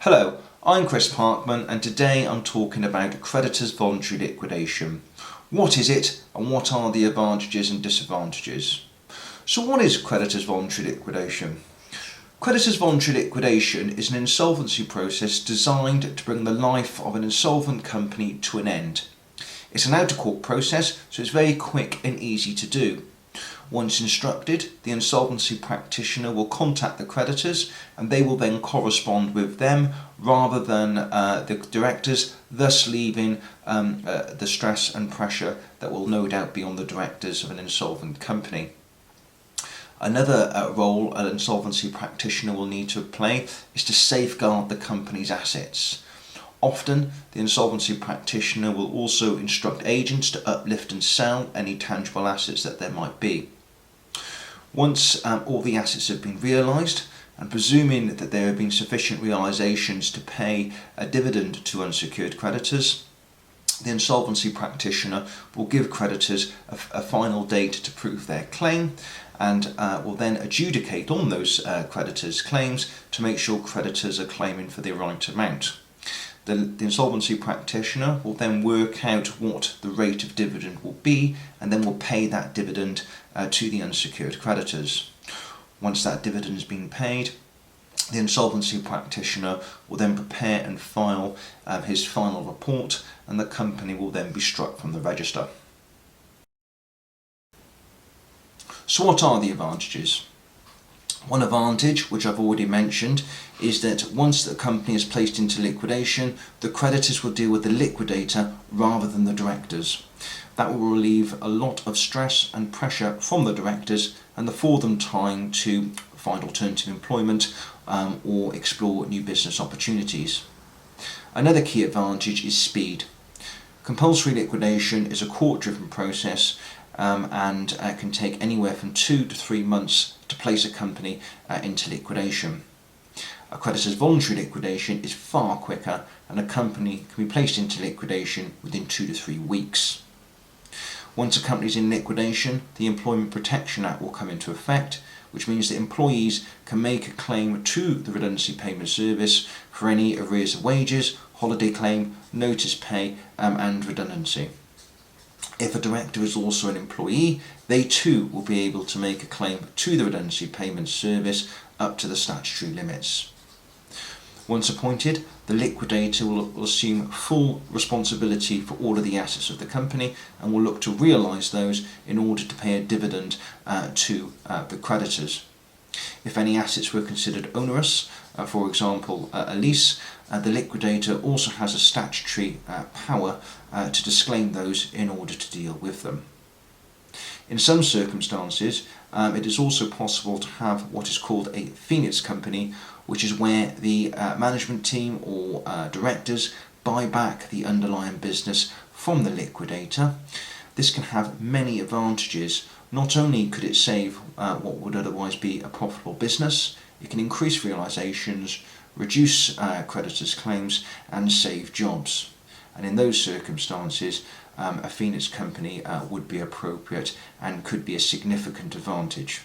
Hello, I'm Chris Parkman and today I'm talking about Creditors Voluntary Liquidation. What is it and what are the advantages and disadvantages? So what is Creditors Voluntary Liquidation? Creditors Voluntary Liquidation is an insolvency process designed to bring the life of an insolvent company to an end. It's an out-of-court process, so it's very quick and easy to do. Once instructed, the insolvency practitioner will contact the creditors and they will then correspond with them rather than the directors, thus leaving the stress and pressure that will no doubt be on the directors of an insolvent company. Another role an insolvency practitioner will need to play is to safeguard the company's assets. Often, the insolvency practitioner will also instruct agents to uplift and sell any tangible assets that there might be. Once all the assets have been realised, and presuming that there have been sufficient realisations to pay a dividend to unsecured creditors, the insolvency practitioner will give creditors a final date to prove their claim and will then adjudicate on those creditors' claims to make sure creditors are claiming for the right amount. The insolvency practitioner will then work out what the rate of dividend will be and then will pay that dividend to the unsecured creditors. Once that dividend has been paid, the insolvency practitioner will then prepare and file his final report and the company will then be struck from the register. So what are the advantages? One advantage, which I've already mentioned, is that once the company is placed into liquidation, the creditors will deal with the liquidator rather than the directors. That will relieve a lot of stress and pressure from the directors and afford them time to find alternative employment or explore new business opportunities. Another key advantage is speed. Compulsory liquidation is a court-driven process and can take anywhere from 2 to 3 months to place a company into liquidation. A creditor's voluntary liquidation is far quicker and a company can be placed into liquidation within 2 to 3 weeks. Once a company is in liquidation, the Employment Protection Act will come into effect, which means that employees can make a claim to the Redundancy Payment Service for any arrears of wages, holiday claim, notice pay and redundancy. If a director is also an employee, they too will be able to make a claim to the Redundancy Payment Service up to the statutory limits. Once appointed, the liquidator will assume full responsibility for all of the assets of the company and will look to realise those in order to pay a dividend to the creditors. If any assets were considered onerous, for example a lease, the liquidator also has a statutory power to disclaim those in order to deal with them. In some circumstances, it is also possible to have what is called a Phoenix company, which is where the management team or directors buy back the underlying business from the liquidator. This can have many advantages. Not only could it save what would otherwise be a profitable business, it can increase realisations, reduce creditors' claims and save jobs. And in those circumstances, a Phoenix company would be appropriate and could be a significant advantage.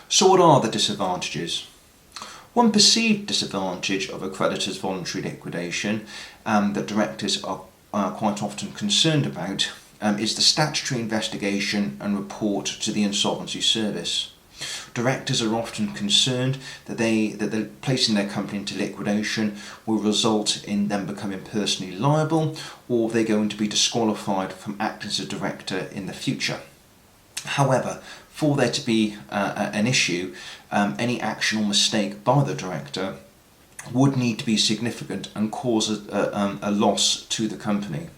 So what are the disadvantages? One perceived disadvantage of a creditor's voluntary liquidation that directors are quite often concerned about is the statutory investigation and report to the Insolvency Service. Directors are often concerned that placing their company into liquidation will result in them becoming personally liable, or they're going to be disqualified from acting as a director in the future. However, for there to be an issue, any action or mistake by the director would need to be significant and cause a loss to the company.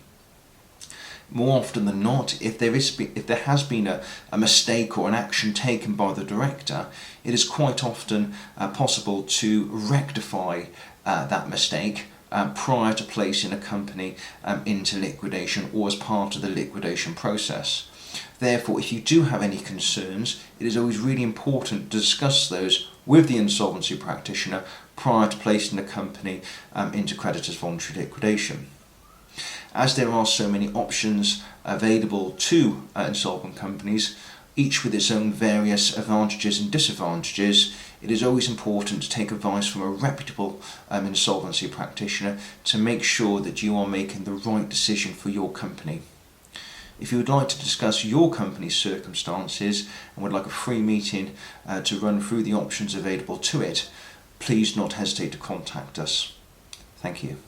More often than not, if there has been a mistake or an action taken by the director, it is quite often possible to rectify that mistake prior to placing a company into liquidation or as part of the liquidation process. Therefore, if you do have any concerns, it is always really important to discuss those with the insolvency practitioner prior to placing the company into creditors' voluntary liquidation. As there are so many options available to insolvent companies, each with its own various advantages and disadvantages, it is always important to take advice from a reputable insolvency practitioner to make sure that you are making the right decision for your company. If you would like to discuss your company's circumstances and would like a free meeting to run through the options available to it, please not hesitate to contact us. Thank you.